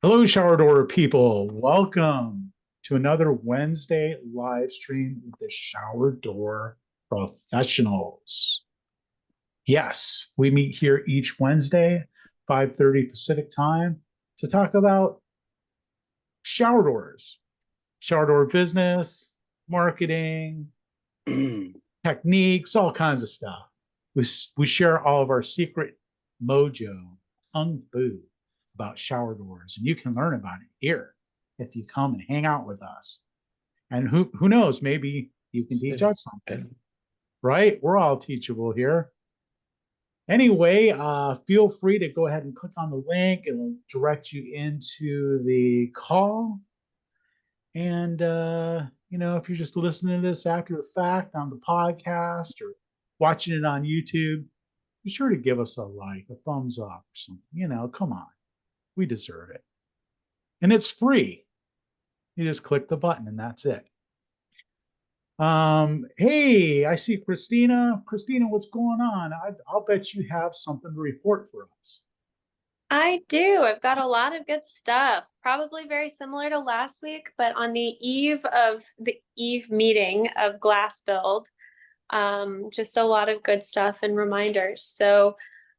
Hello, shower door people. Welcome to another Wednesday live stream with the shower door professionals. Yes, we meet here each Wednesday, 5:30 Pacific time, to talk about shower doors, shower door business, marketing, techniques, all kinds of stuff. We share all of our secret mojo, kung fu about shower doors, and you can learn about it here if you come and hang out with us. And who knows, maybe you can teach us something, right? We're all teachable here. Anyway, feel free to go ahead and click on the link. It'll direct you into the call. And if you're just listening to this after the fact on the podcast or watching it on YouTube, be sure to give us a like, a thumbs up, or something. Come on, we deserve it, and it's free. You just click the button, and that's it. Hey, I see Christina. Christina, what's going on? I'll bet you have something to report for us. I do. I've got a lot of good stuff, probably very similar to last week, but on the eve of the eve meeting of Glass Build, just a lot of good stuff and reminders. So,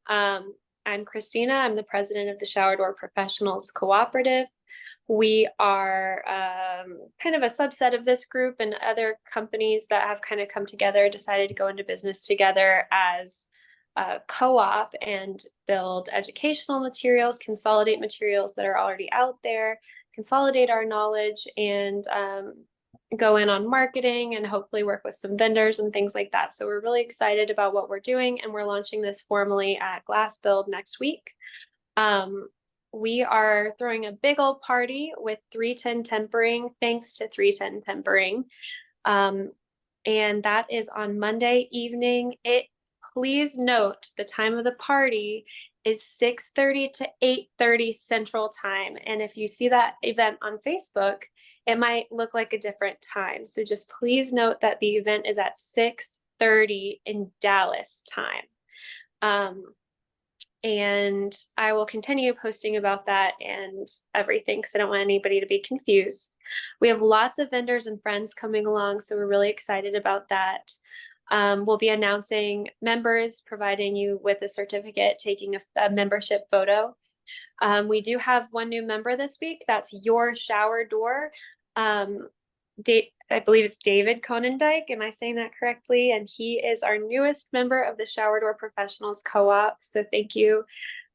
I'm Christina. I'm the president of the Shower Door Professionals Cooperative. We are kind of a subset of this group, and other companies that have kind of come together decided to go into business together as a co-op and build educational materials, consolidate materials that are already out there, consolidate our knowledge, and go in on marketing and hopefully work with some vendors and things like that. So we're really excited about what we're doing, and we're launching this formally at Glass Build next week. We are throwing a big old party with 310 Tempering, thanks to 310 Tempering. And that is on Monday evening. Please note the time of the party is 6:30 to 8:30 Central Time. And if you see that event on Facebook, it might look like a different time. So just please note that the event is at 6:30 in Dallas time. And I will continue posting about that and everything because I don't want anybody to be confused. We have lots of vendors and friends coming along, so we're really excited about that. We'll be announcing members, providing you with a certificate, taking a membership photo. We do have one new member this week. That's Your Shower Door. I believe it's David Conendike. Am I saying that correctly? And he is our newest member of the Shower Door Professionals Co-op. So thank you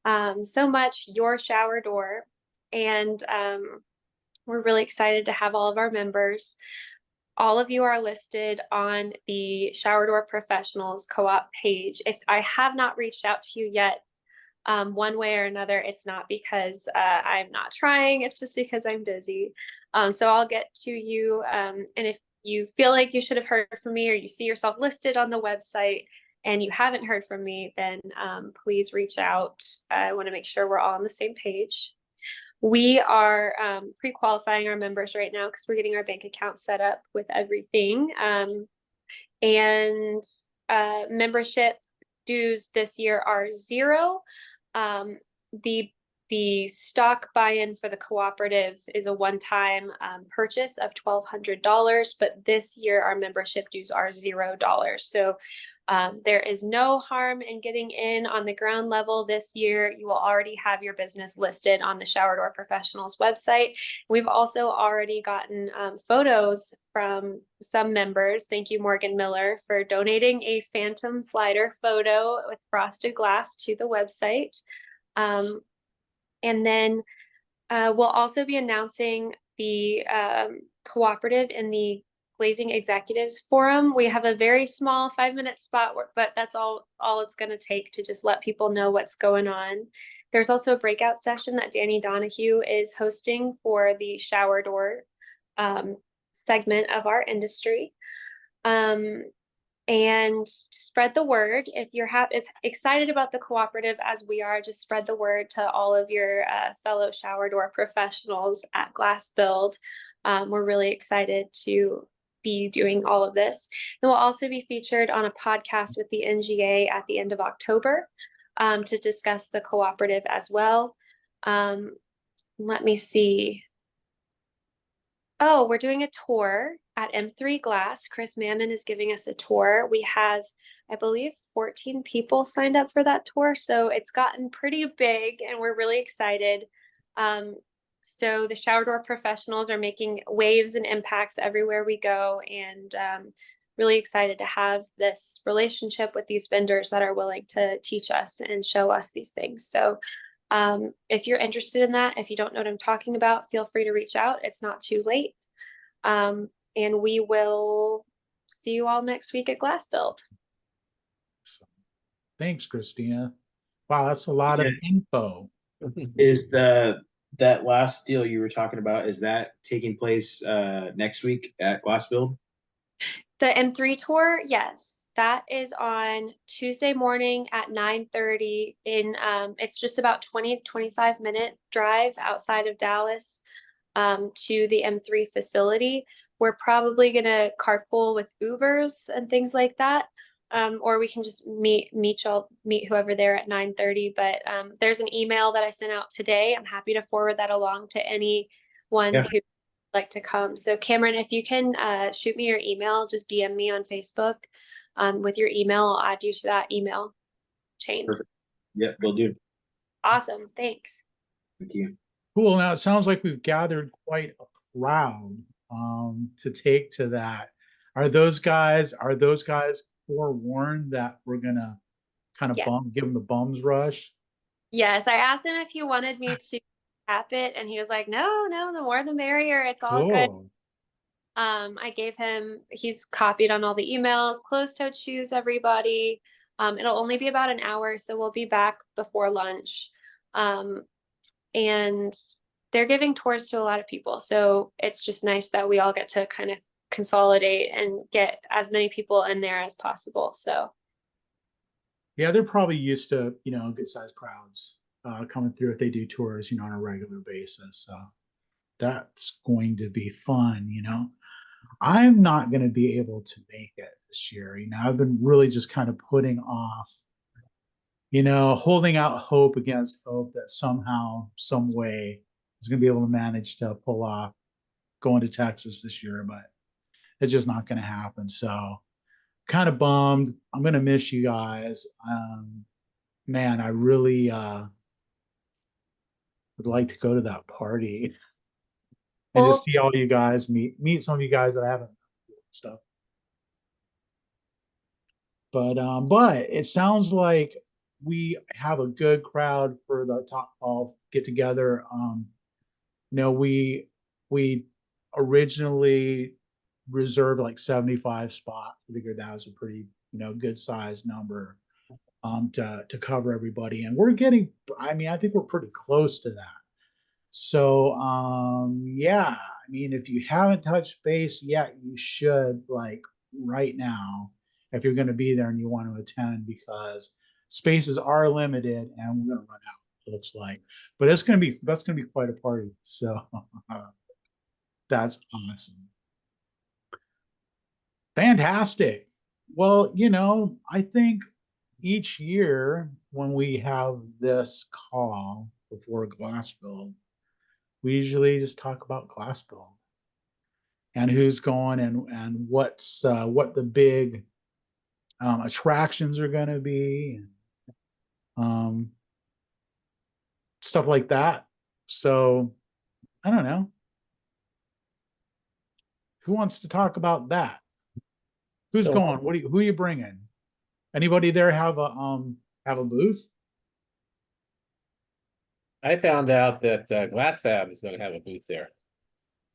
so much, Your Shower Door. And we're really excited to have all of our members. All of you are listed on the Shower Door Professionals Co-op page. If I have not reached out to you yet, one way or another, it's not because I'm not trying, it's just because I'm busy. So I'll get to you. And if you feel like you should have heard from me, or you see yourself listed on the website and you haven't heard from me, then please reach out. I want to make sure we're all on the same page. We are pre-qualifying our members right now because we're getting our bank account set up with everything. And membership dues this year are zero. The stock buy-in for the cooperative is a one-time purchase of $1,200, but this year our membership dues are $0. So there is no harm in getting in on the ground level this year. You will already have your business listed on the Shower Door Professionals website. We've also already gotten photos from some members. Thank you, Morgan Miller, for donating a phantom slider photo with frosted glass to the website. And then we'll also be announcing the cooperative in the Glazing Executives Forum. We have a very small 5-minute spot, but that's all it's going to take to just let people know what's going on. There's also a breakout session that Danny Donahue is hosting for the shower door segment of our industry. And spread the word. If you're as excited about the cooperative as we are, just spread the word to all of your fellow shower door professionals at Glass Build. We're really excited to be doing all of this. And we'll also be featured on a podcast with the NGA at the end of October to discuss the cooperative as well. let me see. Oh, we're doing a tour at M3 Glass. Chris Mammon is giving us a tour. We have, I believe, 14 people signed up for that tour. So it's gotten pretty big and we're really excited. Um, so the shower door professionals are making waves and impacts everywhere we go, and really excited to have this relationship with these vendors that are willing to teach us and show us these things. So if you're interested in that, if you don't know what I'm talking about, feel free to reach out. It's not too late. And we will see you all next week at Glass Build. So, thanks, Christina. Wow, that's a lot Yeah. of info. Is that last deal you were talking about, is that taking place next week at Glassbuild? The M3 tour, yes, that is on Tuesday morning at 9:30 in it's just about 25-minute drive outside of Dallas to the M3 facility. We're probably gonna carpool with Ubers and things like that. Or we can just meet whoever there at 9:30. But there's an email that I sent out today. I'm happy to forward that along to anyone who like to come. So Cameron, if you can shoot me your email, just DM me on Facebook with your email. I'll add you to that email chain. Perfect. Yep, will do. Awesome. Thanks. Thank you. Cool. Now it sounds like we've gathered quite a crowd to take to that. Are those guys forewarned that we're gonna kind of Yeah. give them the bums rush? Yes, I asked him if he wanted me to tap it, and he was like, "No, no, the more the merrier. It's all good." Cool. I gave him, he's copied on all the emails, closed-toed shoes, everybody. It'll only be about an hour, so we'll be back before lunch. And they're giving tours to a lot of people. So it's just nice that we all get to kind of consolidate and get as many people in there as possible. So Yeah, they're probably used to, good sized crowds coming through if they do tours, on a regular basis. So that's going to be fun. I'm not going to be able to make it this year. I've been really just kind of putting off, holding out hope against hope that somehow, some way, is going to be able to manage to pull off going to Texas this year, but it's just not going to happen. So kind of bummed. I'm going to miss you guys. Man, I really would like to go to that party and well, just see all you guys, meet some of you guys that I haven't stuff. But it sounds like we have a good crowd for the top golf get together. We originally reserved like 75 spots. I figured that was a pretty good size number to cover everybody, and we're getting. I mean, I think we're pretty close to that. So yeah, I mean, if you haven't touched base yet, you should, like, right now, if you're going to be there and you want to attend, because spaces are limited and we're going to run out, it looks like. But that's going to be quite a party. So that's awesome. Fantastic. Well, I think each year when we have this call before glass build, we usually just talk about glass build and who's going, and what the big attractions are going to be, um, stuff like that. So I don't know, who wants to talk about that. Who's So going? Who are you bringing? Anybody there have a booth? I found out that Glass Fab is going to have a booth there,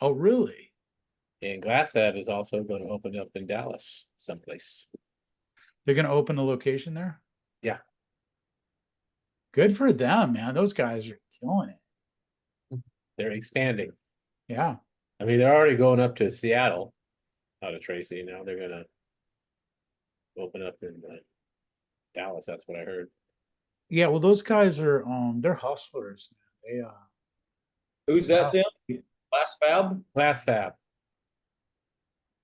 Oh, really? and Glass Fab is also going to open up in Dallas someplace. They're going to open a location there? Yeah. Good for them, man. Those guys are killing it. They're expanding. Yeah. I mean, they're already going up to Seattle out of Tracy. Now they're going to open up in Dallas. That's what I heard. Yeah, well, those guys are they're hustlers. They Who's that, Tim? Last Fab? Glass Fab.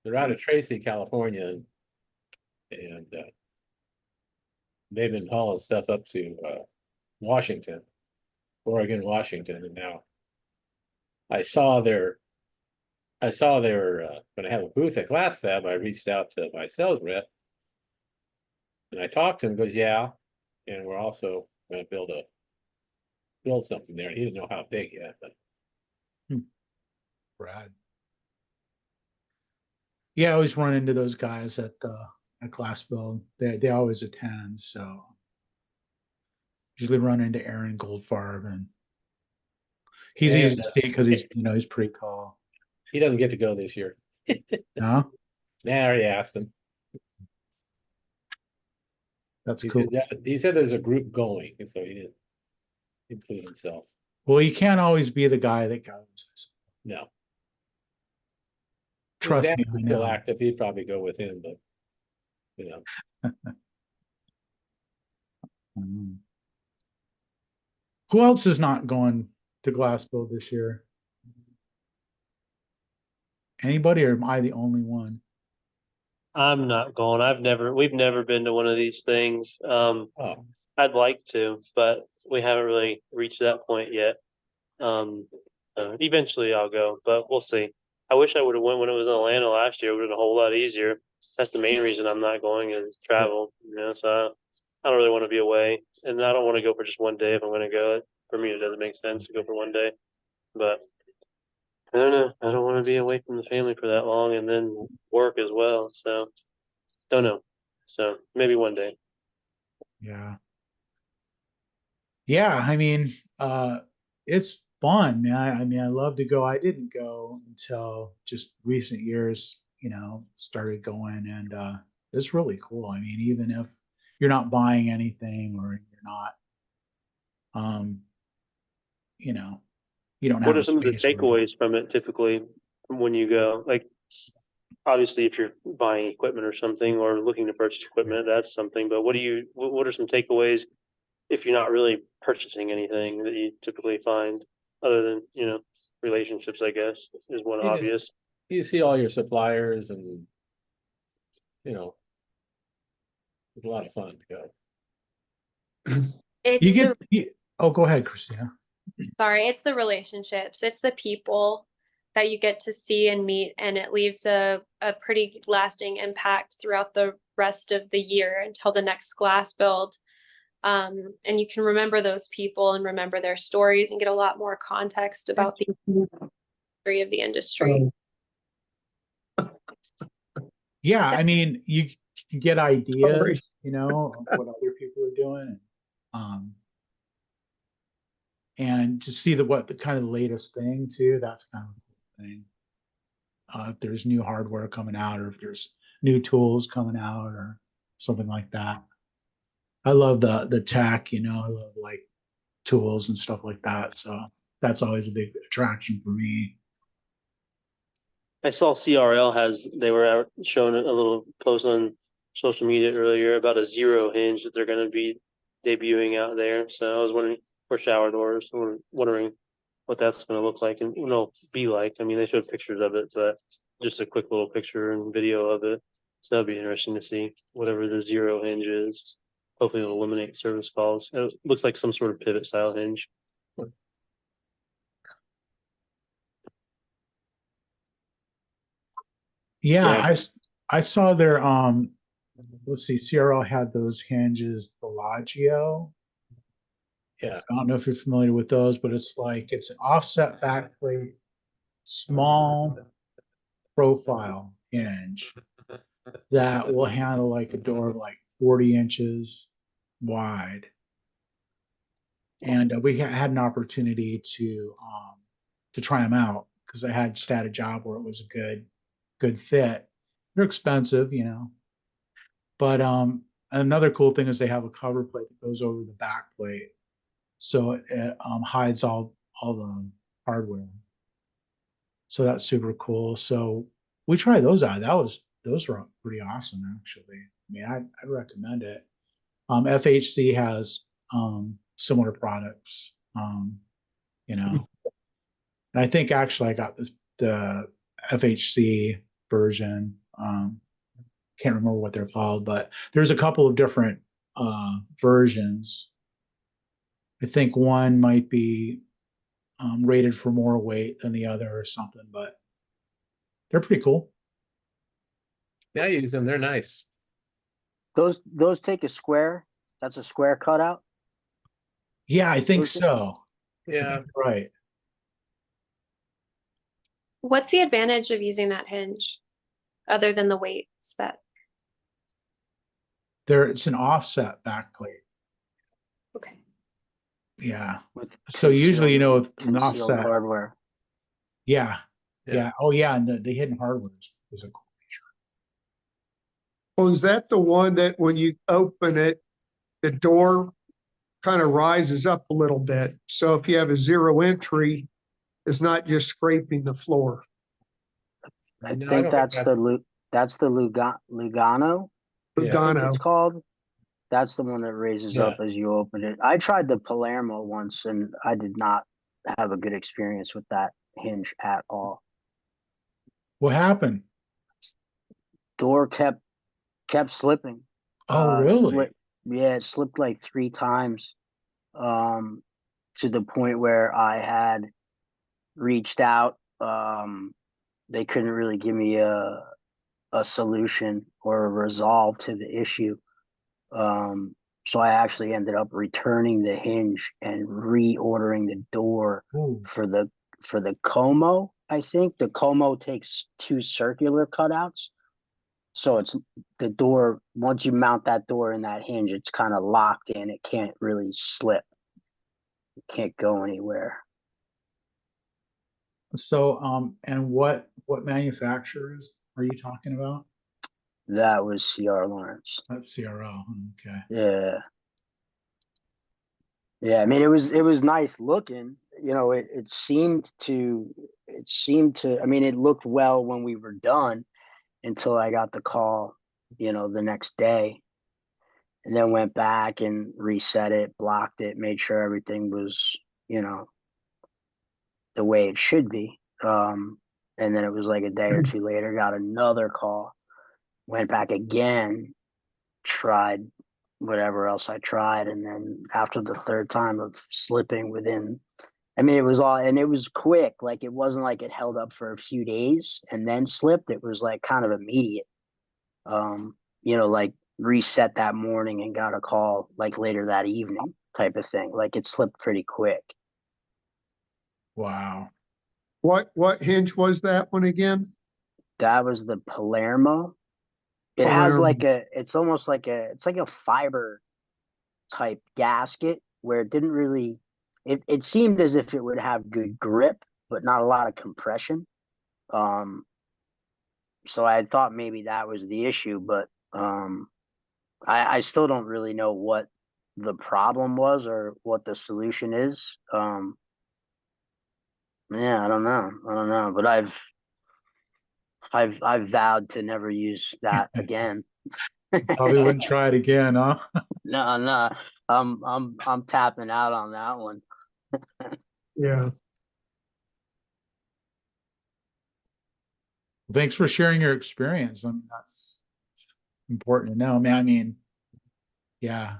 They're out of Tracy, California, and they've been hauling stuff up to Washington, Oregon, Washington, and now I saw they were going to have a booth at Glass Fab. I reached out to my sales rep and I talked to him. He goes, yeah, and we're also going to build something there. He didn't know how big yet, but Brad. Yeah, I always run into those guys at Glassville. They always attend, so usually run into Aaron Goldfarb, and he's Yeah. easy to see because he's pretty tall. he doesn't get to go this year. No, Nah, I already asked him. that's He cool. said there's a group going, so he didn't include himself. Well, you can't always be the guy that goes. No. His Trust dad me, is I still know. active. He'd probably go with him, but Mhm. Who else is not going to Glassville this year? Anybody, or am I the only one? I'm not going. We've never been to one of these things. oh, I'd like to, but we haven't really reached that point yet. So eventually I'll go, but we'll see. I wish I would have went when it was in Atlanta last year. It would have been a whole lot easier. That's the main reason I'm not going is travel, so I don't really want to be away, and I don't want to go for just one day if I'm going to go. For me, it doesn't make sense to go for one day, but I don't know. I don't want to be away from the family for that long and then work as well. So don't know. So maybe one day. Yeah. Yeah, I mean, it's fun, man. I mean, I love to go. I didn't go until just recent years, started going, and it's really cool. I mean, even if you're not buying anything or you're not, um, you know, you don't What have are a some of the space where to. takeaways from it typically when you go? Like, obviously, if you're buying equipment or something or looking to purchase equipment, that's something. But what are some takeaways if you're not really purchasing anything that you typically find other than, relationships, I guess, is one you just obvious. you see all your suppliers, and it's a lot of fun to go. It's You the oh, go ahead, Christina. Sorry, it's the relationships. It's the people that you get to see and meet, and it leaves a pretty lasting impact throughout the rest of the year until the next glass build. And you can remember those people and remember their stories and get a lot more context about the history of the industry. Yeah, I mean, you can get ideas, of what other people are doing, um, and to see the kind of the latest thing too. That's kind of a cool thing. If there's new hardware coming out, or if there's new tools coming out, or something like that. I love the tech, I love like tools and stuff like that. So that's always a big attraction for me. I saw CRL they were out showing a little post on social media earlier about a zero hinge that they're going to be debuting out there. So I was wondering for shower doors, wondering what that's going to look like and be like. I mean, they showed pictures of it, but just a quick little picture and video of it. So that'd be interesting to see whatever the zero hinge is. Hopefully, it'll eliminate service calls. It looks like some sort of pivot style hinge. Yeah, Yeah. I saw their let's see, CRL had those hinges, Bellagio. Yeah. I don't know if you're familiar with those, but it's an offset backplate, small profile hinge that will handle like a door of like 40 inches wide. And we had an opportunity to try them out because I had just had a job where it was a good fit. They're expensive, but another cool thing is they have a cover plate that goes over the back plate, so it hides all the hardware. So that's super cool. So we tried those out. Those were pretty awesome, actually. I mean, I'd recommend it. FHC has similar products, and I think actually I got the FHC version. Can't remember what they're called, but there's a couple of different versions. I think one might be rated for more weight than the other or something, but they're pretty cool. Yeah, I use them. They're nice. Those take a square. That's a square cutout. Yeah, I think Those- so. Yeah. Right. What's the advantage of using that hinge other than the weight spec? It's an offset backplate. Okay. Yeah. with So usually, you know, with an concealed offset, hardware. yeah, Yeah. yeah. Oh, yeah, and the hidden hardware is a cool feature. Well, is that the one that when you open it, the door kind of rises up a little bit? So if you have a zero entry, it's not just scraping the floor. I No, I think don't that's think the Lugano. Yeah. I think Lugano. it's called. That's the one that raises Yeah. up as you open it. I tried the Palermo once, and I did not have a good experience with that hinge at all. What happened? Door kept slipping. Oh, It really? yeah, it slipped like 3 times. To the point where I had reached out. They couldn't really give me a solution or a resolve to the issue. So I actually ended up returning the hinge and reordering the door Ooh. for the Como. I think the Como takes 2 circular cutouts. So it's the door, once you mount that door in that hinge, it's kind of locked in. It can't really slip. It can't go anywhere. So, and what manufacturers are you talking about? That was C.R. Lawrence. That's CRO. Okay. Yeah. Yeah, I mean it was nice looking. You know, it seemed to I mean it looked well when we were done until I got the call, you know, the next day. And then went back and reset it, blocked it, made sure everything was, you know, the way it should be. And then it was like a day or two later, got another call, went back again, tried whatever else I tried. And then after the third time of slipping within, I mean, it was all, and it was quick. Like, it wasn't like it held up for a few days and then slipped. It was like kind of immediate. You know, like reset that morning and got a call like later that evening type of thing. Like it slipped pretty quick. Wow. What hinge was that one again? That was the Palermo. It has Palermo. like it's almost like it's like a fiber type gasket where it didn't really, it seemed as if it would have good grip, but not a lot of compression. So I thought maybe that was the issue, but I still don't really know what the problem was or what the solution is. Yeah, I don't know, but I've vowed to never use that again. Probably wouldn't try it again, huh? No, I'm tapping out on that one. Yeah. Thanks for sharing your experience. I mean, that's important to know. I mean, yeah.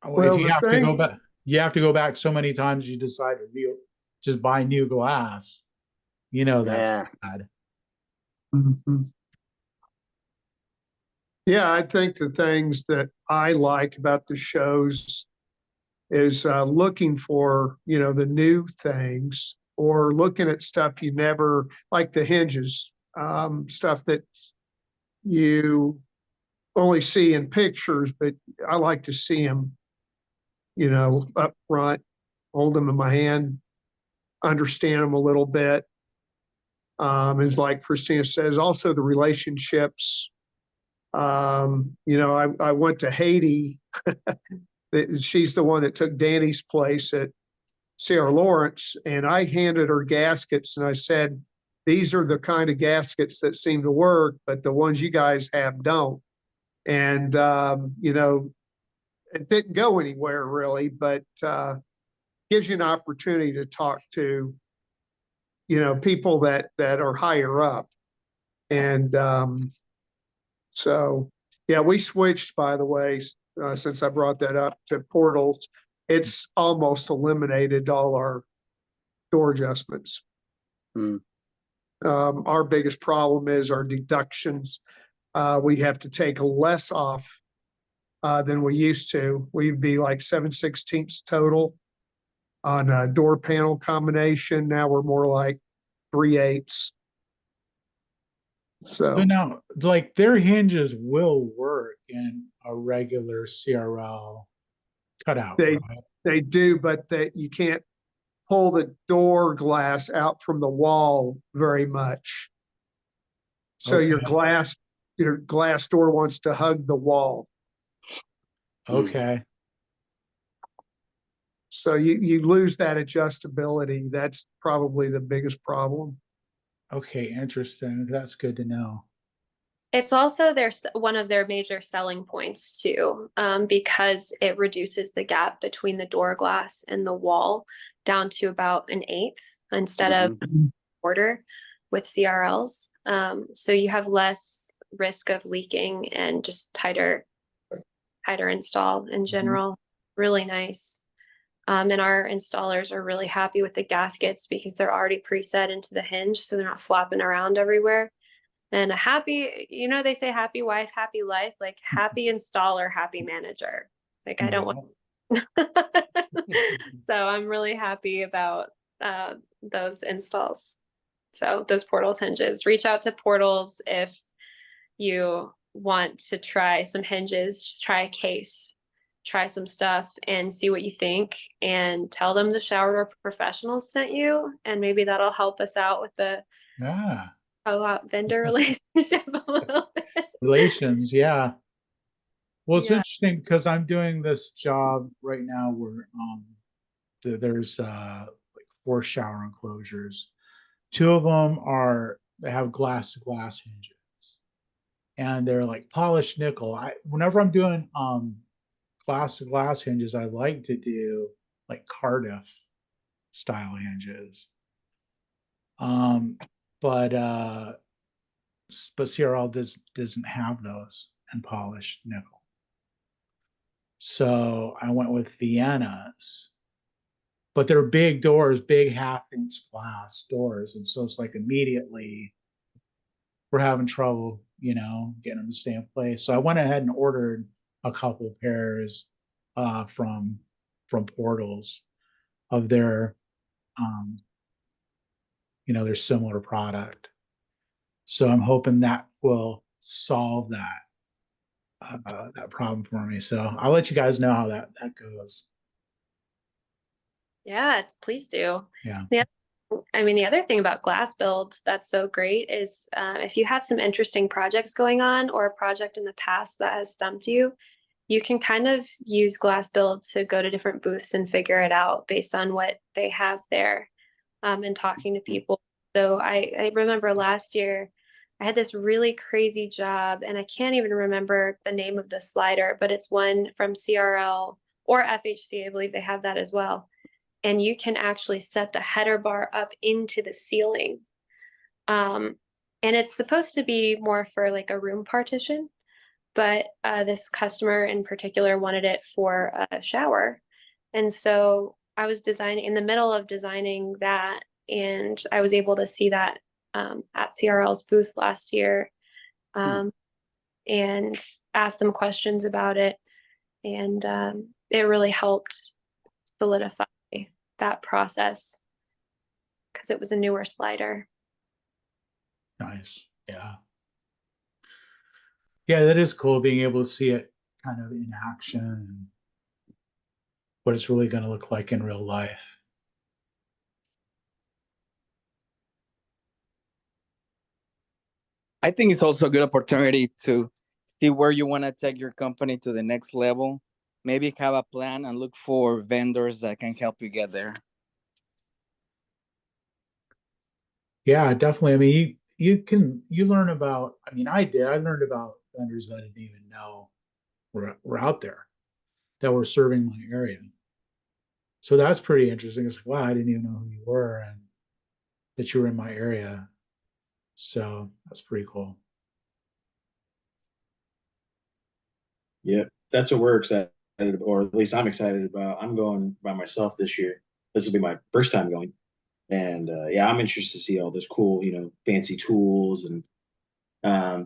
Well, If you the have to go thing- back, you have to go back so many times you decide to just buy new glass. You know that's bad. Mhm. Yeah, I think the things that I like about the shows is looking for, you know, the new things or looking at stuff you never, like the hinges, stuff that you only see in pictures, but I like to see them, you know, up front, hold them in my hand, understand them a little bit. It's like Christina says, also the relationships. You know, I went to Haiti. She's the one that took Danny's place at C.R. Lawrence, and I handed her gaskets and I said, these are the kind of gaskets that seem to work, but the ones you guys have don't. And, you know, it didn't go anywhere really, but gives you an opportunity to talk to, you know, people that are higher up. And so, yeah, we switched, by the way, since I brought that up, to portals. it's almost eliminated all our door adjustments. Hmm. Our biggest problem is our deductions. We'd have to take less off than we used to. We'd be like 7/16 total on a door panel combination. Now we're more like 3/8. So So now, like their hinges will work in a regular CRL cutout, they right? they do, but that you can't pull the door glass out from the wall very much. So Okay. your glass door wants to hug the wall. Okay. So you lose that adjustability. That's probably the biggest problem. Okay, interesting. That's good to know. It's also one of their major selling points too, because it reduces the gap between the door glass and the wall down to about an eighth instead of quarter with CRLs. So you have less risk of leaking and just tighter install in general. Really nice. And our installers are really happy with the gaskets because they're already preset into the hinge, so they're not flopping around everywhere. And a happy, they say happy wife, happy life, like happy installer, happy manager. Like I don't want. So I'm really happy about those installs. So those Portals hinges. Reach out to Portals if you want to try some hinges, try a case, try some stuff and see what you think, and tell them the shower door professionals sent you, and maybe that'll help us out with the co-op vendor relationship a little bit. Relations, yeah. Well, it's Yeah. interesting because I'm doing this job right now where there's like 4 shower enclosures. 2 of them they have glass to glass hinges, and they're like polished nickel. Whenever I'm doing glass to glass hinges, I like to do like Cardiff style hinges. But CRL doesn't have those in polished nickel. So I went with Vienna's, but they're big doors, big 1/2-inch glass doors. And so it's like immediately we're having trouble, getting them to stay in place. So I went ahead and ordered a couple pairs from Portals of their their similar product. So I'm hoping that will solve that problem for me. So I'll let you guys know how that goes. Yeah, please do. Yeah. The other thing about glass build that's so great is if you have some interesting projects going on or a project in the past that has stumped you, you can kind of use glass build to go to different booths and figure it out based on what they have there, and talking to people. So I remember last year I had this really crazy job, and I can't even remember the name of the slider, but it's one from CRL or FHC. I believe they have that as well. And you can actually set the header bar up into the ceiling. And it's supposed to be more for like a room partition, but this customer in particular wanted it for a shower. And so I was in the middle of designing that, and I was able to see that at CRL's booth last year, and ask them questions about it. And it really helped solidify that process because it was a newer slider. Nice. Yeah. Yeah, that is cool being able to see it kind of in action and what it's really going to look like in real life. I think it's also a good opportunity to see where you want to take your company to the next level. Maybe have a plan and look for vendors that can help you get there. Yeah, definitely. I mean, you learn about, I learned about vendors that I didn't even know were out there that were serving my area. So that's pretty interesting. It's like, wow, I didn't even know who you were and that you were in my area. So that's pretty cool. Yeah, that's what we're excited or at least I'm excited about. I'm going by myself this year. This will be my first time going. And yeah, I'm interested to see all those cool, fancy tools, and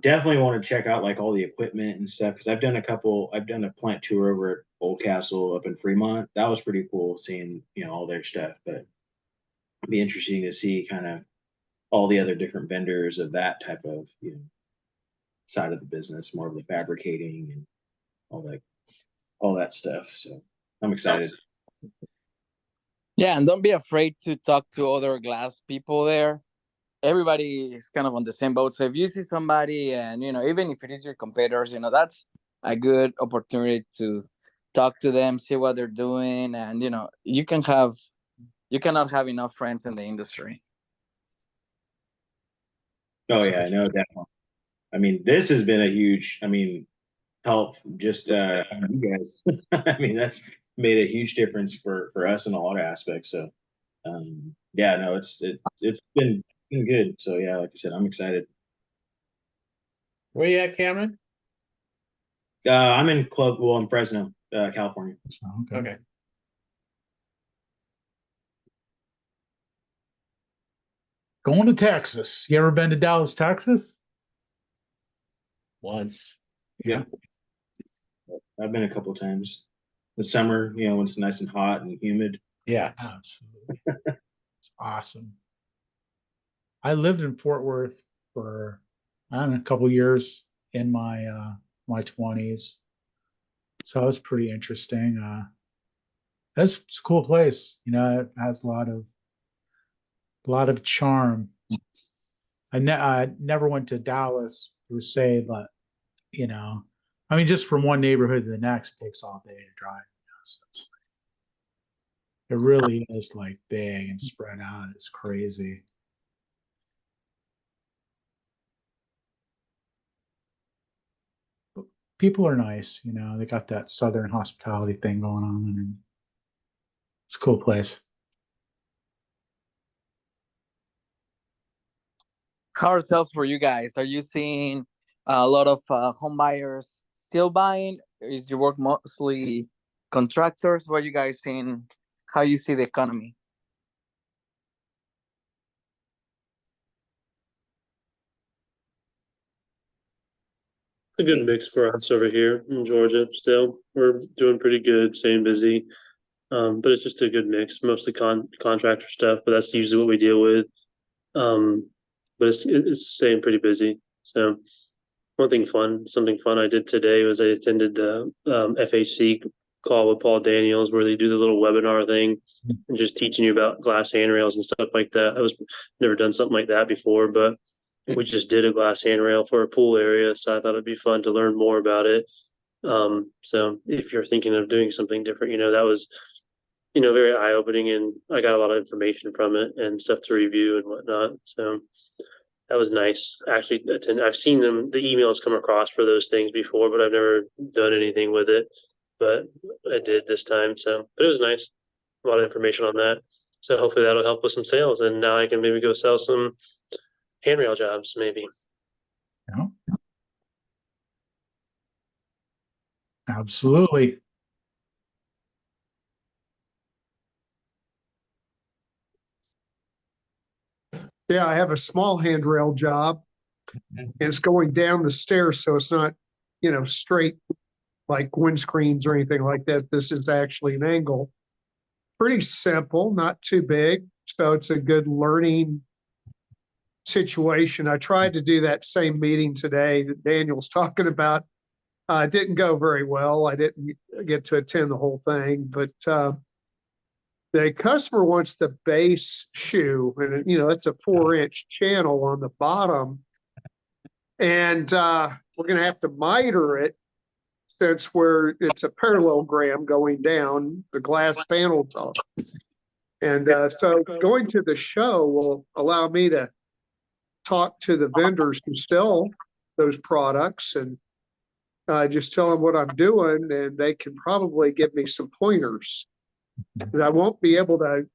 definitely want to check out like all the equipment and stuff, because I've done a plant tour over at Old Castle up in Fremont. That was pretty cool seeing, all their stuff, but it'd be interesting to see kind of all the other different vendors of that type of, side of the business, more of the fabricating and all that stuff. So I'm excited. Yeah, and don't be afraid to talk to other glass people there. Everybody is kind of on the same boat. So if you see somebody, and even if it is your competitors, that's a good opportunity to talk to them, see what they're doing, and you cannot have enough friends in the industry. Oh yeah, no, definitely. I mean, this has been a huge, help just you guys. I mean, that's made a huge difference for us in a lot of aspects. So yeah, no, it's been good. So yeah, like I said, I'm excited. Where you at, Cameron? I'm in I'm Fresno, California. Okay. Going to Texas. You ever been to Dallas, Texas? Once. Yeah. I've been a couple of times. The summer, when it's nice and hot and humid. Yeah. Absolutely. It's awesome. I lived in Fort Worth for a couple years in my 20s. So it was pretty interesting. It's a cool place. It has a lot of charm. I never went to Dallas per se, but just from one neighborhood to the next, it takes all day to drive. So it really is like big and spread out. It's crazy. People are nice, they got that Southern hospitality thing going on, and it's a cool place. How are sales for you guys? Are you seeing a lot of home buyers still buying? Is your work mostly contractors? What are you guys seeing? How you see the economy? A good mix for us over here in Georgia. Still, we're doing pretty good, staying busy. But it's just a good mix, mostly contractor stuff. But that's usually what we deal with. But it's staying pretty busy. So something fun I did today was I attended the FHC call with Paul Daniels, where they do the little webinar thing and just teaching you about glass handrails and stuff like that. I was never done something like that before, but we just did a glass handrail for a pool area, so I thought it'd be fun to learn more about it. So if you're thinking of doing something different, that was very eye opening, and I got a lot of information from it and stuff to review and whatnot. So that was nice. Actually, I've seen the emails come across for those things before, but I've never done anything with it. But I did this time, but it was nice. A lot of information on that. So hopefully that'll help with some sales, and now I can maybe go sell some handrail jobs, maybe. Yeah. Absolutely. Yeah, I have a small handrail job, and it's going down the stairs, so it's not, straight like windscreens or anything like that. This is actually an angle. Pretty simple, not too big. So it's a good learning situation. I tried to do that same meeting today that Daniel's talking about. It didn't go very well. I didn't get to attend the whole thing, but the customer wants the base shoe, and it's a 4-inch channel on the bottom, and we're going to have to miter it since it's a parallelogram going down the glass panel top. And so going to the show will allow me to talk to the vendors who sell those products and just tell them what I'm doing, and they can probably give me some pointers. But I won't be able to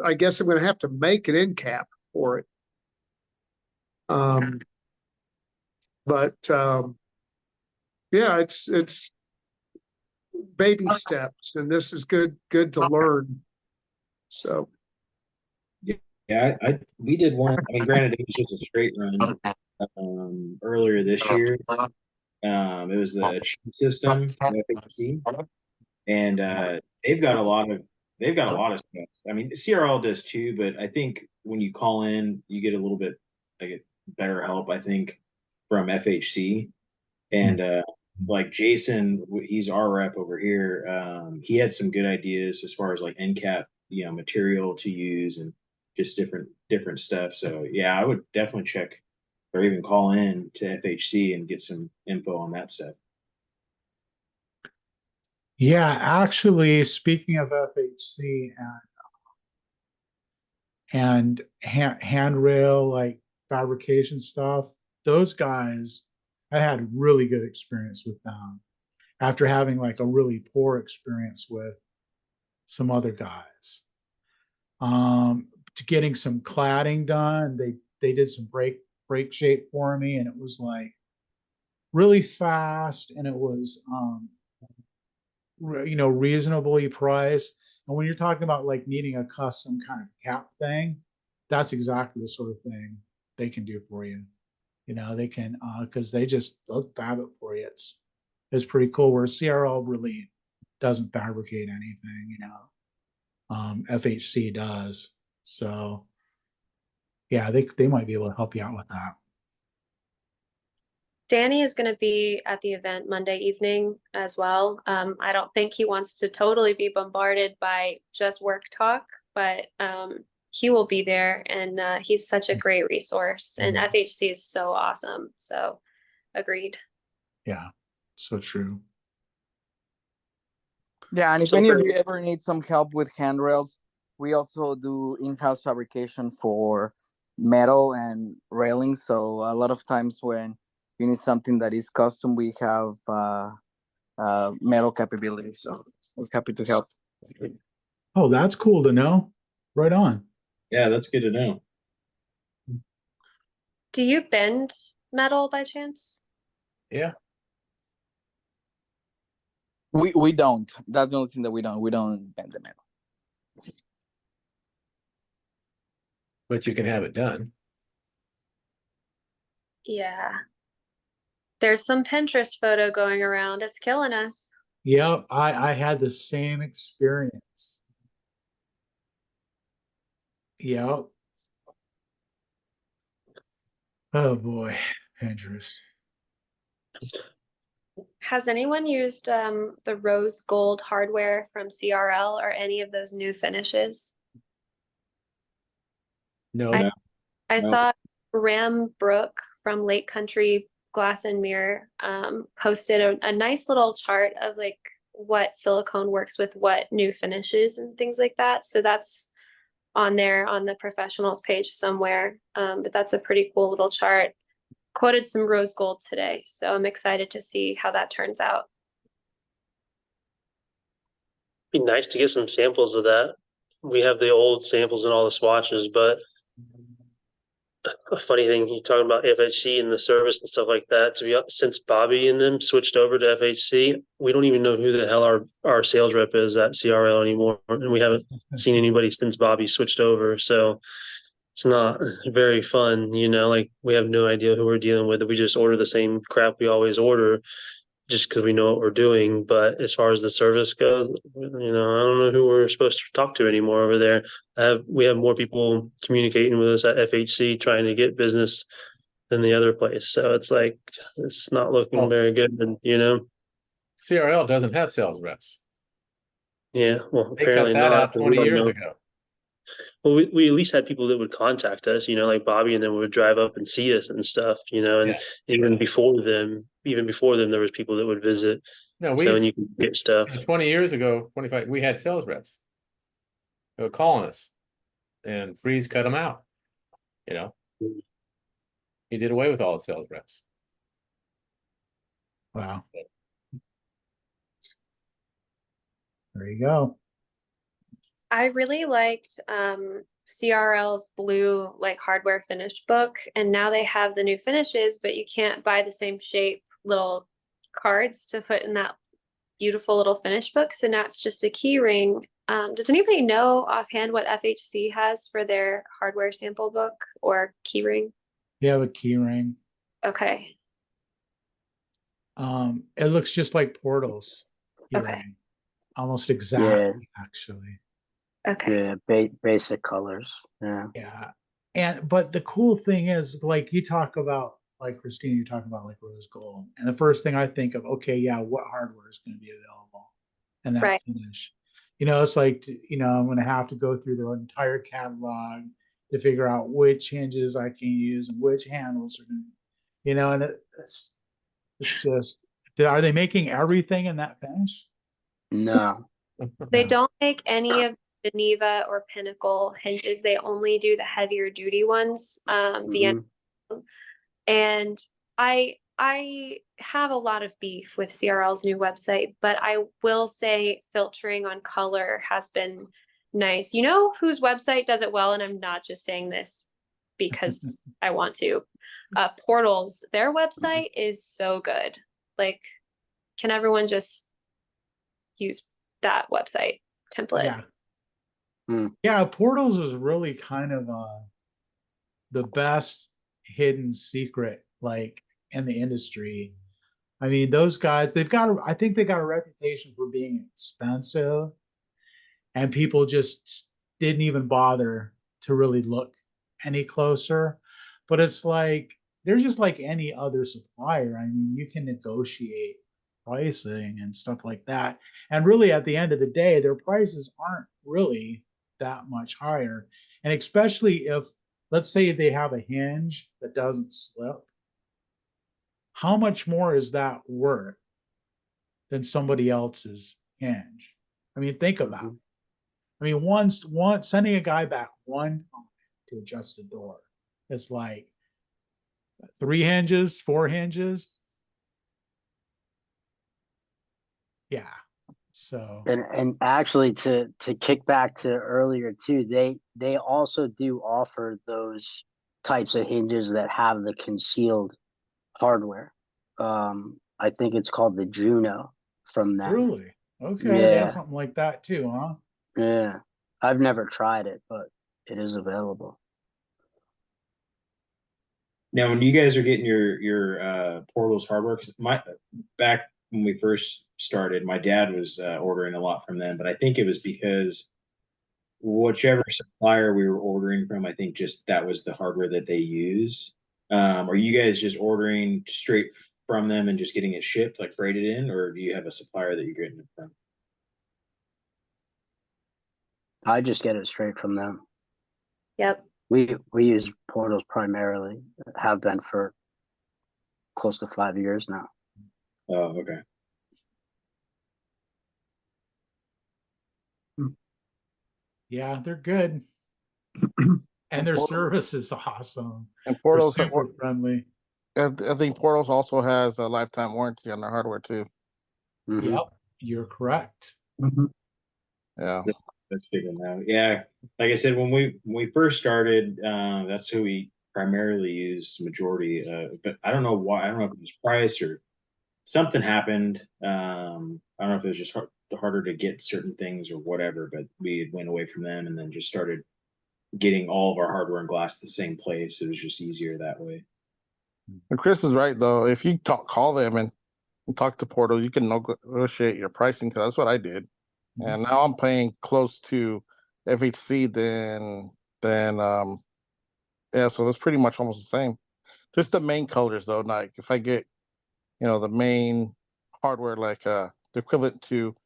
I guess I'm going to have to make an end cap for it. But yeah, it's baby steps, and this is good to learn. So Yeah, we did one. I mean, granted, it was just a straight run earlier this year. It was the cheat system, the FHC, and they've got a lot of stuff. I mean, CRL does too, but I think when you call in, you get a little bit like better help. I think from FHC, and like Jason, he's our rep over here. He had some good ideas as far as like end cap, material to use and just different stuff. So yeah, I would definitely check or even call in to FHC and get some info on that stuff. Yeah, actually, speaking of FHC and handrail like fabrication stuff, those guys, I had really good experience with them after having like a really poor experience with some other guys. To getting some cladding done, they did some break shape for me, and it was like really fast, and it was reasonably priced. And when you're talking about like needing a custom kind of cap thing, that's exactly the sort of thing they can do for you. They can because they'll fab it for you. It's pretty cool. Where CRL really doesn't fabricate anything, FHC does. So yeah, they might be able to help you out with that. Danny is going to be at the event Monday evening as well. I don't think he wants to totally be bombarded by just work talk, but he will be there, and he's such a great resource, and FHC is so awesome. So agreed. Yeah, so true. Yeah, and if any of you ever need some help with handrails, we also do in-house fabrication for metal and railings. So a lot of times when you need something that is custom, we have metal capabilities. So we're happy to help. Oh, that's cool to know. Right on. Yeah, that's good to know. Do you bend metal by chance? Yeah. We don't. That's the only thing that we don't. We don't bend the metal. But you can have it done. Yeah. There's some Pinterest photo going around. It's killing us. Yep, I had the same experience. Yep. Oh boy, Pinterest. Has anyone used the rose gold hardware from CRL or any of those new finishes? No. I saw Ram Brook from Lake Country Glass and Mirror posted a nice little chart of like what silicone works with what new finishes and things like that. So that's on there on the professionals page somewhere. But that's a pretty cool little chart. Quoted some rose gold today, so I'm excited to see how that turns out. Be nice to get some samples of that. We have the old samples in all the swatches, but a funny thing, you talking about FHC and the service and stuff like that. To be honest, since Bobby and them switched over to FHC, we don't even know who the hell our sales rep is at CRL anymore, and we haven't seen anybody since Bobby switched over. So it's not very fun, like we have no idea who we're dealing with. We just order the same crap we always order just because we know what we're doing. But as far as the service goes, I don't know who we're supposed to talk to anymore over there. We have more people communicating with us at FHC trying to get business than the other place. So it's like, it's not looking very good, CRL doesn't have sales reps. Yeah, well, They cut apparently that not. out 20 years ago. Well, we at least had people that would contact us, like Bobby, and then would drive up and see us and stuff, and even before them, there was people that would visit. No, and you can get stuff. 20 years ago, 25, we had sales reps. They were calling us, and Freeze cut them out. He did away with all the sales reps. Wow. There you go. I really liked CRL's blue like hardware finish book, and now they have the new finishes, but you can't buy the same shape little cards to put in that beautiful little finish book. So now it's just a key ring. Does anybody know offhand what FHC has for their hardware sample book or key ring? You have a key ring. Okay. It looks just like Portal's key Okay. ring. Almost exactly, actually. Okay. Yeah, basic colors. Yeah. Yeah. But the cool thing is, like you talk about, like Christina, you talk about like rose gold. And the first thing I think of, okay, yeah, what hardware is going to be available and that Right. finish? It's like, I'm going to have to go through the entire catalog to figure out which hinges I can use and which handles are going to, and it's just, are they making everything in that finish? No. They No. don't make any of Geneva or Pinnacle hinges. They only do the heavier duty ones. Vienna. And I have a lot of beef with CRL's new website, but I will say filtering on color has been nice. You know whose website does it well, and I'm not just saying this because I want to. Portals, their website is so good. Like, can everyone just use that website template? Yeah. Yeah, Portals is really kind of the best hidden secret like in the industry. I mean, those guys, I think they got a reputation for being expensive, and people just didn't even bother to really look any closer. But it's like they're just like any other supplier. I mean, you can negotiate pricing and stuff like that. And really, at the end of the day, their prices aren't really that much higher. And especially if, let's say, they have a hinge that doesn't slip, how much more is that worth than somebody else's hinge? I mean, think about it. I mean, once sending a guy back one time to adjust a door, it's like 3 hinges, 4 hinges. Yeah. So And actually to kick back to earlier too, they also do offer those types of hinges that have the concealed hardware. I think it's called the Juno from them. really, okay, they have Yeah, something like that too, huh? yeah. I've never tried it, but it is available. Now, when you guys are getting your Portals hardware, because back when we first started, my dad was ordering a lot from them, but I think it was because whichever supplier we were ordering from, I think just that was the hardware that they use. Are you guys just ordering straight from them and just getting it shipped, like freighted in, or do you have a supplier that you're getting it from? I just get it straight from them. Yep. We use Portals primarily, have been for close to 5 years now. Oh, okay. Yeah, they're good. And their service is awesome. And They're Portals, super friendly. I think Portals also has a lifetime warranty on their hardware too. Mhm. Yep, you're correct. Yeah. That's figuring out. Yeah, like I said, when we first started, that's who we primarily used majority. But I don't know why. I don't know if it was price or something happened. I don't know if it was just harder to get certain things or whatever. But we went away from them and then just started getting all of our hardware and glass the same place. It was just easier that way. And Chris is right though. If you call them and talk to Portal, you can negotiate your pricing because that's what I did. And now I'm paying close to FHC than yeah, so that's pretty much almost the same. Just the main colors though, like if I get the main hardware like the equivalent to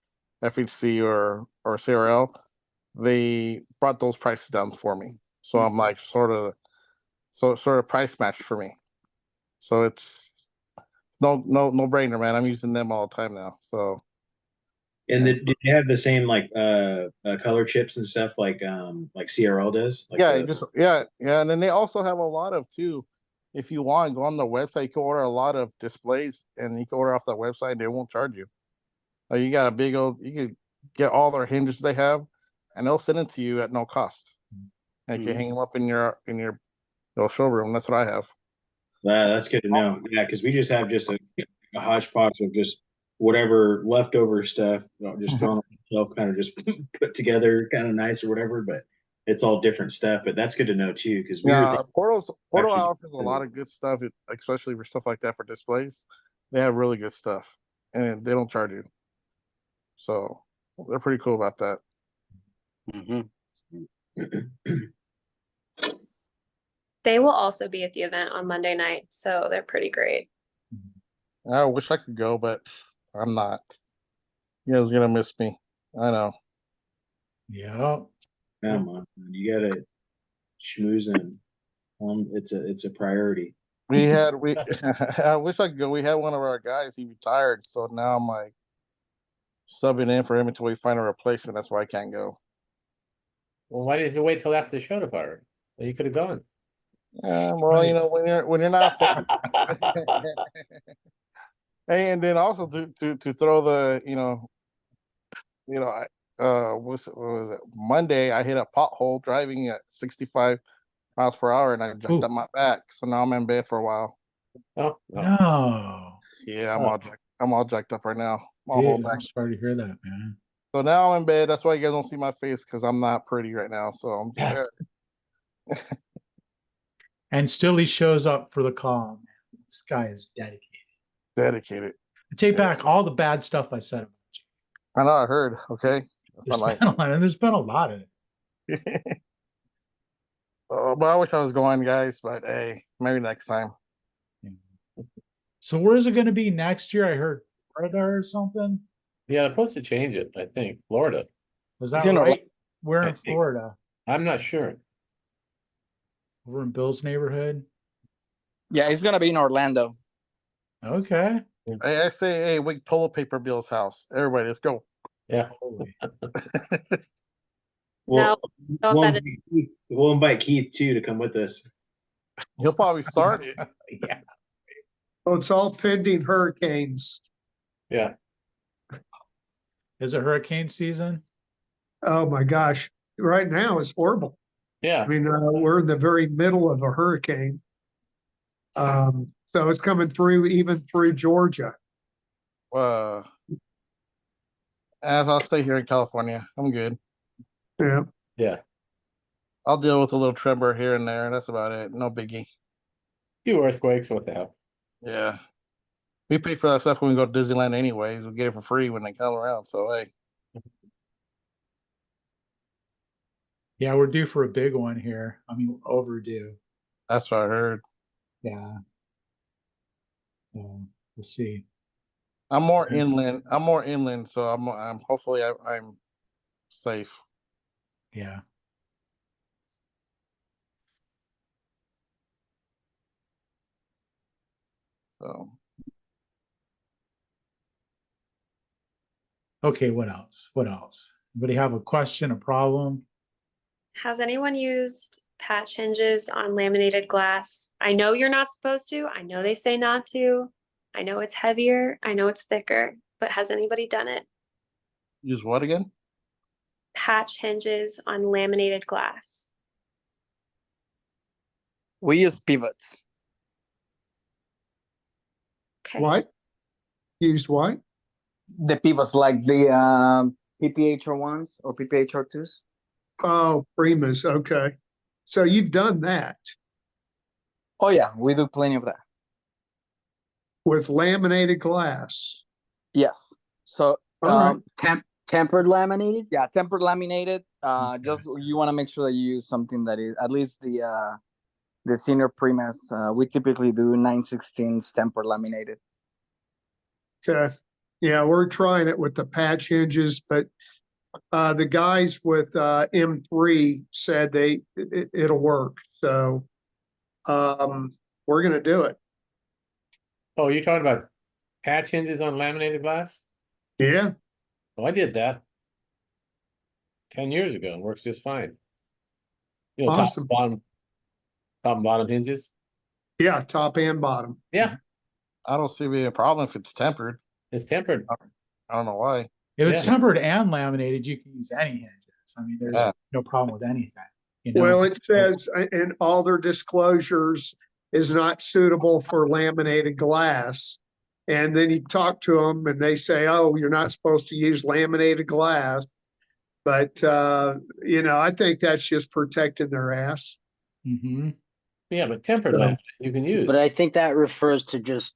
FHC or CRL, they brought those prices down for me. So I'm like sort of price match for me. So it's no brainer, man. I'm using them all the time now. So And did you have the same like color chips and stuff like CRL does? Like yeah, and then they also have a lot of too. If you want, go on the website. You can order a lot of displays, and you can order off that website. And they won't charge you. Like you got a big old. You can get all their hinges they have, and they'll send it to you at no cost. And you can hang them up in your little showroom. That's what I have. that's good to know. Yeah, because we just have just a hodgepodge of just whatever leftover stuff, just thrown on the shelf, kind of just put together, kind of nice or whatever. But it's all different stuff. But that's good to know too, because we were Yeah, Portal actually- offers a lot of good stuff, especially for stuff like that for displays. They have really good stuff, and they don't charge you, so they're pretty cool about that. They will also be at the event on Monday night, so they're pretty great. I wish I could go, but I'm not. You guys are gonna miss me. I know. Yeah. Come on, man. You gotta schmooze in. It's a priority. We I wish I could go. We had one of our guys. He retired, so now I'm like subbing in for him until we find a replacement. That's why I can't go. Well, why did you wait till after the show to fire? Well, you could have gone. Well, you know, when you're not. And then also to throw the what was it, Monday I hit a pothole driving at 65 miles per hour and I jacked up my back, so now I'm in bed for a while. Oh, No. Yeah, I'm all jacked up right now. My Dude, whole back. I'm sorry to hear that, man. So now I'm in bed. That's why you guys don't see my face, because I'm not pretty right now. So I'm And still he shows up for the call. Man. This guy is dedicated. I take back all the bad stuff I said about you. I know, I heard. Okay. There's been a lot of it. But I wish I was going, guys. But hey, maybe next time. So where is it going to be next year? I heard Florida or something. yeah, they're supposed to change it. I think Florida. Was that right? We're in Florida. I'm not sure. We're in Bill's neighborhood. Yeah, it's gonna be in Orlando. Okay. I say, hey, we toilet paper Bill's house. Everybody, let's go. Yeah. Well, No, we'll invite Keith too to come with us. He'll probably start it. Yeah. Well, it's all pending hurricanes. Yeah. Is it hurricane season? Oh my gosh. Right now it's horrible. Yeah. I mean, we're in the very middle of a hurricane. So it's coming through, even through Georgia. As I'll stay here in California, I'm good. Yeah. Yeah. I'll deal with a little tremor here and there. That's about it. No biggie. Few earthquakes, what the hell? Yeah. We pay for that stuff when we go to Disneyland anyways. We get it for free when they come around. So hey. Yeah, we're due for a big one here. I mean, overdue. That's what I heard. Yeah. We'll see. I'm more inland. So I'm hopefully I'm safe. Yeah. So Okay, what else? What else? Anybody have a question, a problem? Has anyone used patch hinges on laminated glass? I know you're not supposed to. I know they say not to. I know it's heavier. I know it's thicker. But has anybody done it? use what again? Patch hinges on laminated glass. We use pivots. Okay. What? Use what? The pivots, like the PPHR ones or PPHR twos. Oh, Primas. Okay. So you've done that Oh yeah, we do plenty of that. with laminated glass. Yes. So All right. Tempered laminated? yeah, tempered laminated. Just you want to make sure that you use something that is at least the senior Primas. We typically do 9/16 tempered laminated. Okay. Yeah, we're trying it with the patch hinges, but the guys with M3 said it'll work. So we're gonna do it. Oh, you're talking about patch hinges on laminated glass? Yeah. Well, I did that 10 years ago and works just fine. You know, Awesome. top and bottom hinges. Yeah, top and bottom. Yeah, I don't see being a problem if it's tempered. it's tempered. I don't know why. If it's Yeah. tempered and laminated, you can use any hinges. I mean, there's Yeah. no problem with anything. You know? Well, it says in all their disclosures is not suitable for laminated glass. And then you talk to them and they say, oh, you're not supposed to use laminated glass. But, I think that's just protecting their ass. Mm-hmm. Yeah, but tempered So- laminate you can use. But I think that refers to just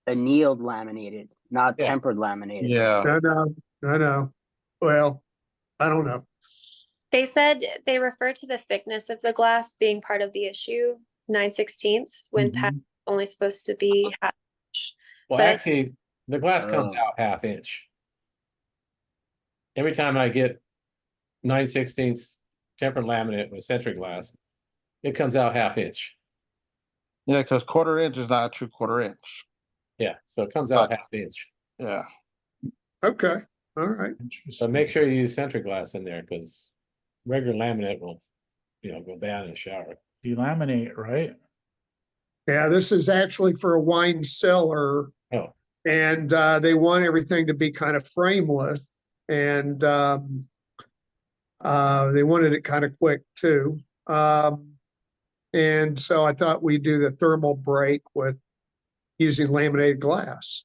annealed laminated, not Yeah. tempered laminated. Yeah. I know. Well, I don't know. They said they refer to the thickness of the glass being part of the issue, 9/16 when Mhm. PAC is only supposed to be half inch. Well, but I- actually, the glass comes Oh. out 1/2 inch. Every time I get 9/16 tempered laminate with century glass, it comes out 1/2 inch. Yeah, because 1/4 inch is not a true 1/4 inch. Yeah, so it comes out But- 1/2 inch. Yeah. Okay. All right. But Interesting. make sure you use century glass in there because regular laminate will, go bad in the shower. Delaminate, right? Yeah, this is actually for a wine cellar. Oh. And they want everything to be kind of frameless. And they wanted it kind of quick too. And so I thought we'd do the thermal break with using laminated glass.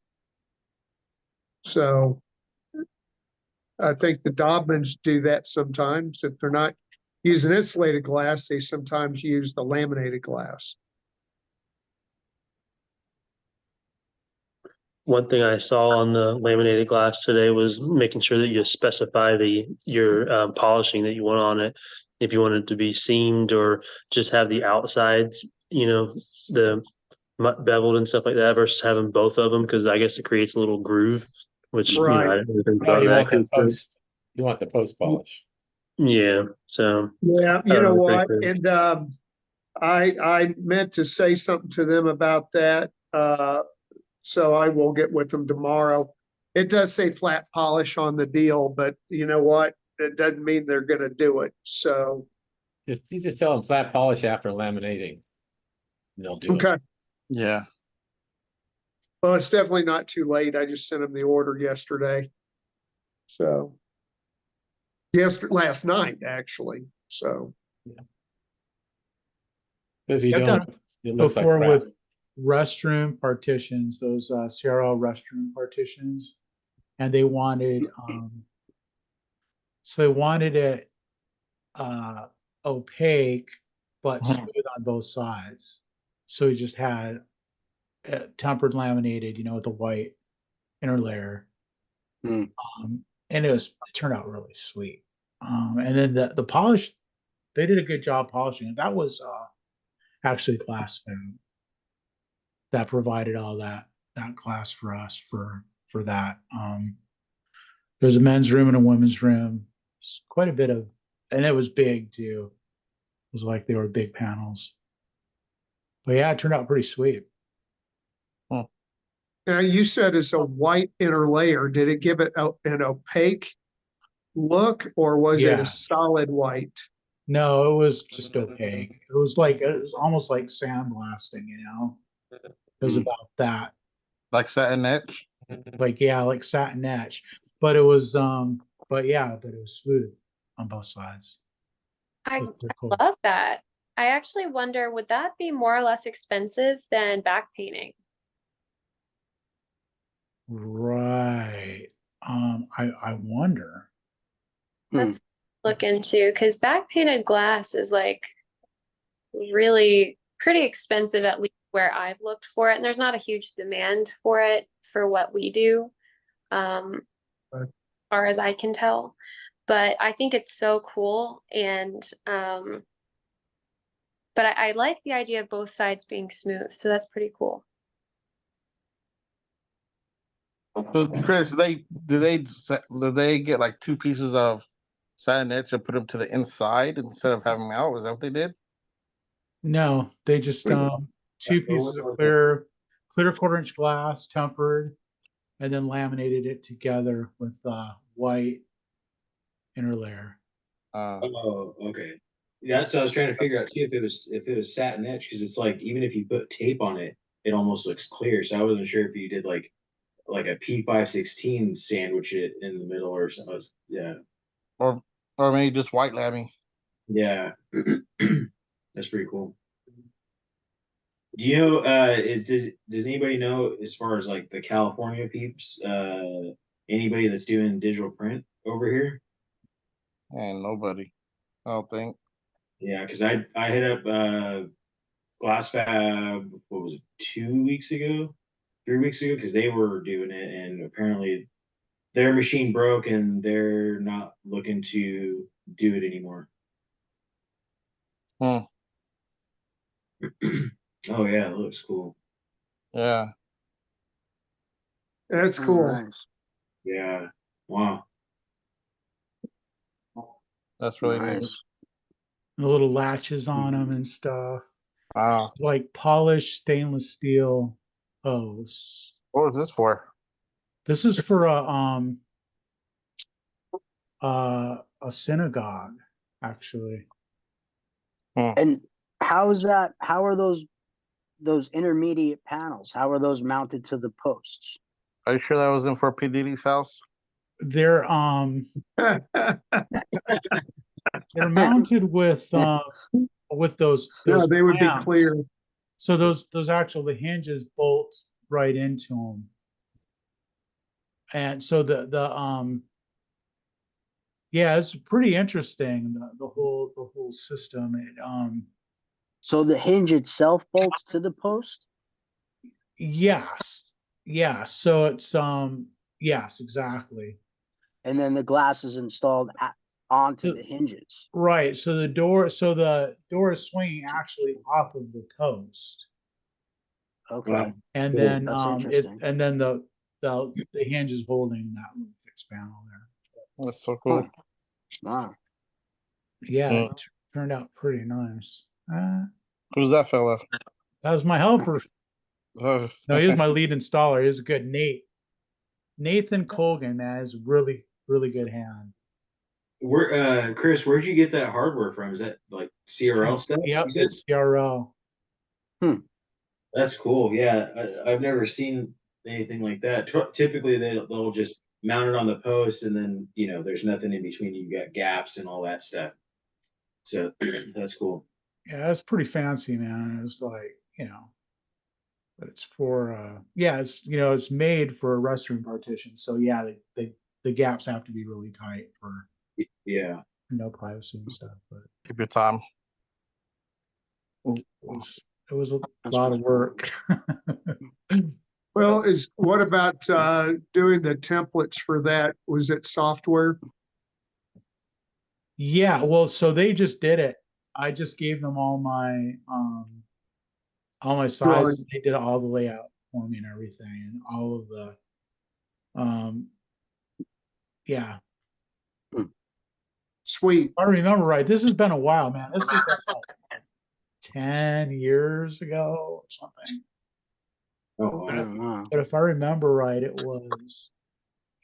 So I think the Dobmans do that sometimes. If they're not using insulated glass, they sometimes use the laminated glass. One thing I saw on the laminated glass today was making sure that you specify your polishing that you want on it. If you want it to be seamed or just have the outsides, the beveled and stuff like that, versus having both of them, because I guess it creates a little groove, which Right. I didn't really think Oh, about you that. want the 'Cause post. You want the post polish. yeah, so Yeah, I you don't know know, what? thank you. And I meant to say something to them about that. So I will get with them tomorrow. It does say flat polish on the deal, but you know what? It doesn't mean they're gonna do it. So, You just tell them flat polish after laminating. And they'll do it. okay. Yeah. Well, it's definitely not too late. I just sent them the order yesterday. So. Last night, actually. So, If you I've don't, done it looks like Before crap. with restroom partitions, those CRL restroom partitions, and they wanted so they wanted it opaque but Mhm. smooth on both sides. So we just had tempered laminated, with the white inner layer. Hmm. And it turned out really sweet. And then the polish, they did a good job polishing it. That was actually glass foam that provided all that glass for us for that. There's a men's room and a women's room. It's quite a bit of, and it was big too. It was like they were big panels. But yeah, it turned out pretty sweet. now you said it's a white inner layer. Did it give it an opaque look or was it Yeah. a solid white? No, it was just opaque. It was almost like sandblasting, It was about that. Like satin etch. Like satin etch. But it was but it was smooth on both sides. I It was pretty cool. love that. I actually wonder, would that be more or less expensive than back painting? Right. I wonder. Let's look into, because back painted glass is like really pretty expensive, at least where I've looked for it. And there's not a huge demand for it for what we do, Right. as far as I can tell. But I think it's so cool. And but I like the idea of both sides being smooth. So that's pretty cool. So Chris, do they get like 2 pieces of satin etch and put them to the inside instead of having them out? Is that what they did? No, they just 2 pieces of clear 1/4 inch glass, tempered, and then laminated it together with white inner layer. Oh, okay. That's what I was trying to figure out too, if it was satin etch, because it's like even if you put tape on it, it almost looks clear. So I wasn't sure if you did like a P516 sandwich it in the middle or something. Yeah. Or maybe just white lamming. Yeah. That's pretty cool. Do you know? Does anybody know as far as like the California peeps? Anybody that's doing digital print over here? And nobody, I don't think. Yeah, because I hit up Glass Fab. What was it? 2 weeks ago, 3 weeks ago, because they were doing it, and apparently their machine broke, and they're not looking to do it anymore. Hmm. Oh yeah, it looks cool. Yeah, That's Oh, cool. nice. Yeah. Wow. that's really neat. Nice. The little latches on them and stuff, Wow. like polished stainless steel hose. What was this for? This is for a synagogue, actually. And how's that? How are those intermediate panels? How are those mounted to the posts? Are you sure that wasn't for P. Diddy's house? They're mounted with those No, they would be clamps. clear. So those actual the hinges bolt right into them, and so the yeah, it's pretty interesting, the whole system. So the hinge itself bolts to the post? Yes, yeah. So it's yes, exactly. And then the glass is installed onto the hinges. Right. So the door is swinging actually off of the coast. Okay. Wow. And Cool. then That's interesting. the hinge is holding that little fixed panel there. That's so cool. Wow. Yeah, Mm. it turned out pretty nice. Who's that fella? That was my helper. Oh. No, he was my lead installer. He was a good Nathan Colgan, man, is really, really good hand. Where, Chris, where'd you get that hardware from? Is that like CRL stuff? Yep, You said? CRL. That's cool. Yeah, I've never seen anything like that. Typically, they'll just mount it on the post, and then there's nothing in between. You got gaps and all that stuff. So that's cool. Yeah, that's pretty fancy, man. It was like, but it's for yeah, it's made for a restroom partition. So yeah, the gaps have to be really tight for Yeah. no privacy and stuff. But Keep your time. it was a lot of work. Well, what about doing the templates for that? Was it software? Yeah, well, so they just did it. I just gave them all my sizes. Drawing. They did all the layout for me and everything, and all of the yeah. Sweet. If I remember right, this has been a while, man. This was like 10 years ago or something. Oh wow. Wow. But if I remember right, it was,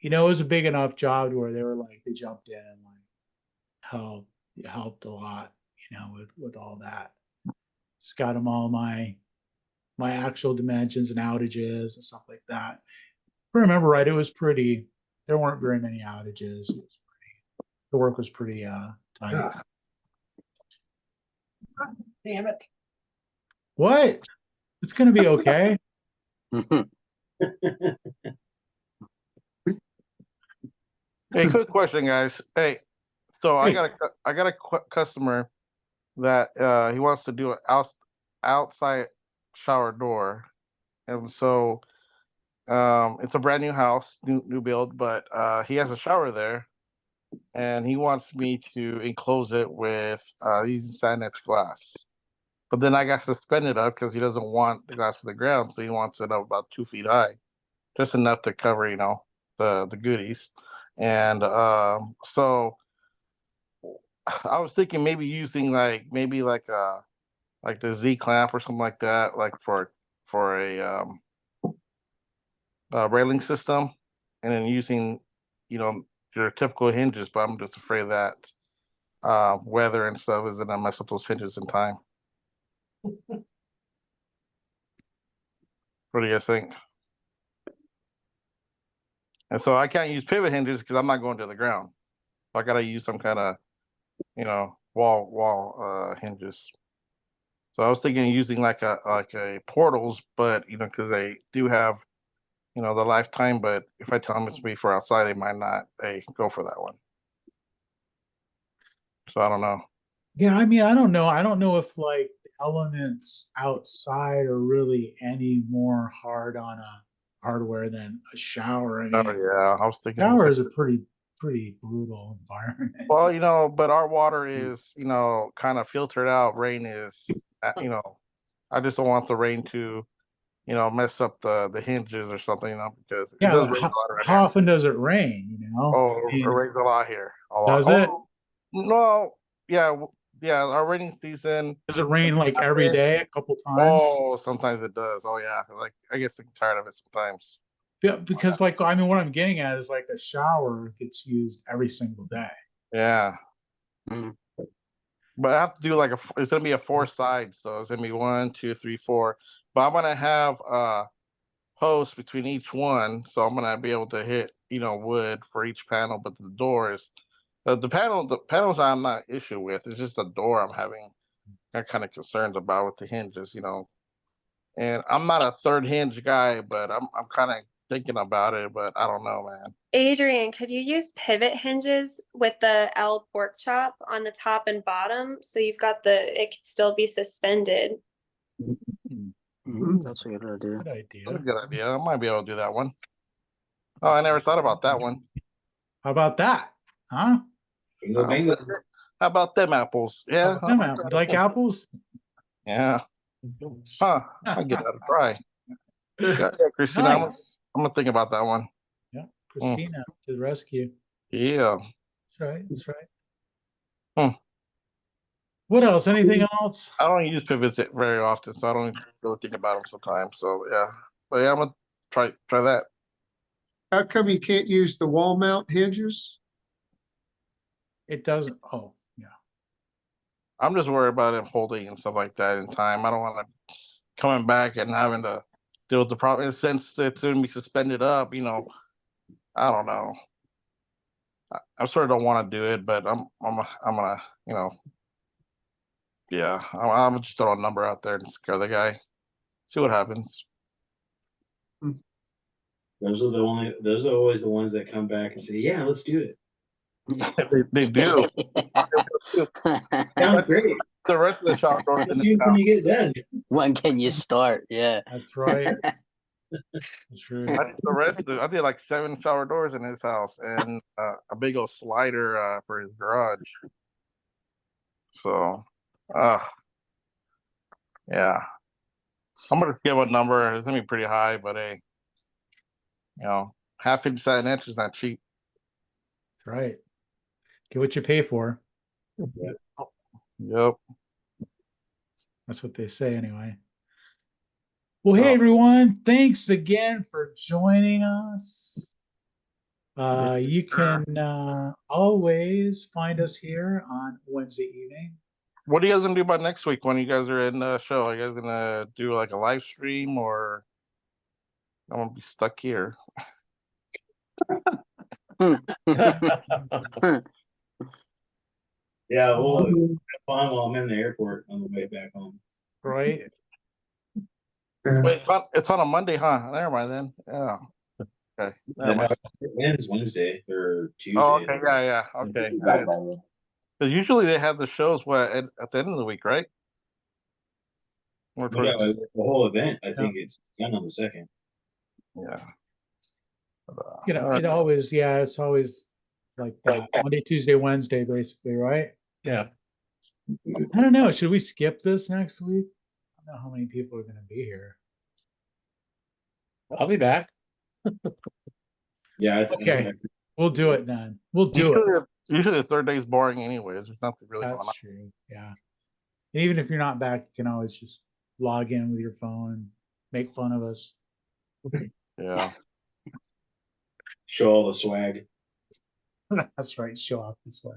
it was a big enough job where they were like, they jumped in and like helped a lot, with all that. Just got them all my actual dimensions and outages and stuff like that. If I remember right, it was pretty, there weren't very many outages. The work was pretty tight. Damn it. What? It's gonna be okay. Hey, quick question, guys. Hey, so I Hey. got a customer that he wants to do an outside shower door, and so it's a brand new house, new build, but he has a shower there, and he wants me to enclose it with using Sanex glass. But then I got to suspend it up because he doesn't want the glass to the ground, so he wants it up about 2 feet high, just enough to cover, the goodies. And so I was thinking maybe using like the Z clamp or something like that, like for a railing system, and then using your typical hinges. But I'm just afraid that weather and stuff is gonna mess up those hinges in time. What do you guys think? And so I can't use pivot hinges because I'm not going to the ground. So I gotta use some kind of wall hinges. So I was thinking of using like a portals, but because they do have the lifetime. But if I tell them it's me for outside, they might not go for that one. So I don't know. Yeah, I mean, I don't know. I don't know if like the elements outside are really any more hard on a hardware than a shower. I Oh mean, yeah, I was thinking. shower is a pretty brutal environment. Well, but our water is kind of filtered out. Rain is, I just don't want the rain to mess up the hinges or something, because it Yeah, does but rain a lot around how here. often does it rain? Oh, I it mean, rains a lot here. A lot. does it? No, yeah, yeah. Our rainy season. Does it rain like every day, a couple times? Oh, sometimes it does. Oh yeah, like I get sick and tired of it sometimes. Yeah, because like I mean, what I'm getting at is like a shower gets used every single day. Yeah. Mhm. But I have to do it's gonna be a 4 sides, so it's gonna be 1, 2, 3, 4. But I'm gonna have posts between each one, so I'm gonna be able to hit wood for each panel. But the doors, the panels I'm not issue with. It's just the door I'm having kind of concerns about with the hinges, And I'm not a third hinge guy, but I'm kind of thinking about it. But I don't know, man. Adrian, could you use pivot hinges with the L pork chop on the top and bottom so you've got it could still be suspended? That's a good idea. Good idea. That's a good idea. I might be able to do that one. Oh, I never thought about that one. How about that? Huh? Bingo, bingo. How about them apples? Yeah. How about them apples? You like apples? Yeah. Huh. I'll give that a try. Yeah, Christina, Nice. I'm gonna think about that one. Yeah, Christina to the rescue. Yeah. That's right. That's right. Hmm. What else? Anything else? I don't use pivots very often, so I don't really think about them sometimes. So yeah. But yeah, I'm gonna try that. How come you can't use the wall mount hinges? It doesn't. Oh, yeah. I'm just worried about it holding and stuff like that in time. I don't want to coming back and having to deal with the problem. And since it's going to be suspended up, I don't know. I sort of don't want to do it, but I'm gonna, yeah, I'm just throw a number out there and scare the guy. See what happens. Those are always the ones that come back and say, "Yeah, let's do it." they do. Sounds great. The rest of the shop doors in Let's the see when town. you get it done. When can you start? Yeah. That's right. That's true. I did like 7 shower doors in his house and a big old slider for his garage. So, yeah, I'm gonna give a number. It's gonna be pretty high, but hey, half inch to an inch is not cheap. That's right. Get what you pay for. Yep. That's what they say anyway. Well, hey everyone, thanks again for joining us. You can always find us here on Wednesday evening. What are you guys gonna do about next week when you guys are in the show? Are you guys gonna do like a live stream, or I'm gonna be stuck here? Yeah, well, fun while I'm in the airport on the way back home. Right? Wait, it's on a Monday, huh? Never mind then. Yeah. Okay. Never mind. It ends Wednesday or Tuesday. Oh, okay. Yeah. Okay. Because usually they have the shows at the end of the week, right? Or Yeah, towards- the whole event. I think it's done on the 2nd. yeah. It always, it's always like that. Monday, Tuesday, Wednesday, basically, right? Yeah. I don't know. Should we skip this next week? I don't know how many people are going to be here. I'll be back. Yeah. Okay. We'll do it then. We'll do it. Usually the third day is boring anyways. There's nothing really going on. That's true. Yeah. And even if you're not back, you can always just log in with your phone and make fun of us. Yeah. Show all the swag. That's right. Show off this way.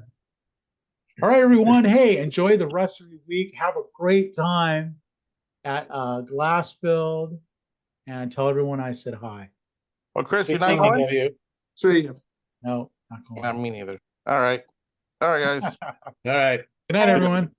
All right, everyone. Hey, enjoy the rest of your week. Have a great time at Glass Build, and tell everyone I said hi. Well, Chris, you're Thinking not going? of you. See ya. No, not going. Not me neither. All right, guys. All right. Good night, everyone.